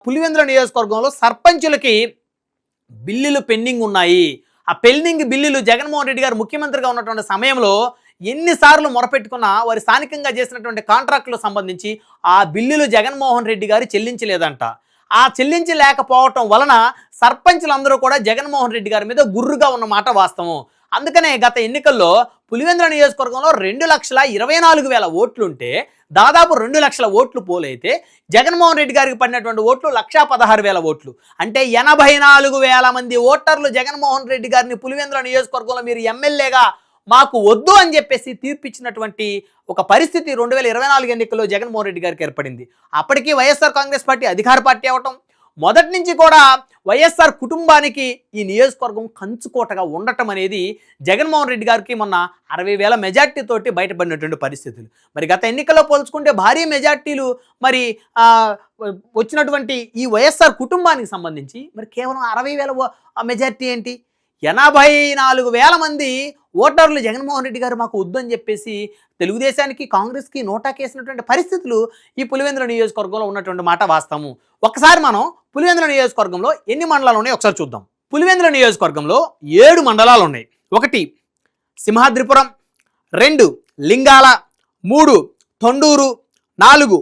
పులివెందుల నియోజకవర్గంలో సర్పంచులకి బిల్లులు పెండింగ్ ఉన్నాయి. ఆ పెండింగ్ బిల్లులు జగన్మోహన్ రెడ్డి గారు ముఖ్యమంత్రిగా ఉన్నటువంటి సమయంలో ఎన్నిసార్లు మొరపెట్టుకున్నా వారి స్థానికంగా చేసినటువంటి కాంట్రాక్టులకు సంబంధించి ఆ బిల్లులు జగన్మోహన్ రెడ్డి గారు చెల్లించలేదంట. ఆ చెల్లించలేకపోవటం వలన సర్పంచులందరూ కూడా జగన్మోహన్ రెడ్డి గారి మీద గుర్రుగా ఉన్నమాట వాస్తవం. అందుకనే గత ఎన్నికల్లో పులివెందుల నియోజకవర్గంలో 2,24,000 ఓట్లుంటే దాదాపు 2 లక్షల ఓట్లు పోలైతే జగన్మోహన్ రెడ్డి గారికి పడినటువంటి ఓట్లు 1,16,000 ఓట్లు. అంటే 84,000 మంది ఓటర్లు జగన్మోహన్ రెడ్డి గారిని పులివెందుల నియోజకవర్గంలో మీరు ఎమ్మెల్యేగా మాకు వద్దు అని చెప్పేసి తీర్పిచ్చినటువంటి ఒక పరిస్థితి 2024 ఎన్నికల్లో జగన్మోహన్ రెడ్డి గారికి ఏర్పడింది. అప్పటికి వైఎస్ఆర్ కాంగ్రెస్ పార్టీ అధికార పార్టీ అవటం, మొదటి నుంచి కూడా వైఎస్ఆర్ కుటుంబానికి ఈ నియోజకవర్గం కంచుకోటగా ఉండటం అనేది జగన్మోహన్ రెడ్డి గారికి మొన్న 60,000 మెజార్టీతోటి బయటపడినటువంటి పరిస్థితులు. మరి గత ఎన్నికల్లో పోల్చుకుంటే భారీ మెజార్టీలు మరి వచ్చినటువంటి ఈ వైఎస్ఆర్ కుటుంబానికి సంబంధించి మరి కేవలం 60,000 మెజార్టీ ఏంటి? 84,000 మంది ఓటర్లు జగన్మోహన్ రెడ్డి గారు మాకు వద్దని చెప్పేసి తెలుగుదేశానికి కాంగ్రెస్కి నోటాకేసినటువంటి పరిస్థితులు ఈ పులివెందుల నియోజకవర్గంలో ఉన్నటువంటి మాట వాస్తవం. ఒకసారి మనం పులివెందుల నియోజకవర్గంలో ఎన్ని మండలాలు ఉన్నాయో ఒకసారి చూద్దాం. పులివెందుల నియోజకవర్గంలో 7 మండలాలు ఉన్నాయి. 1 సింహాద్రిపురం, 2 లింగాల, 3 తొండూరు, 4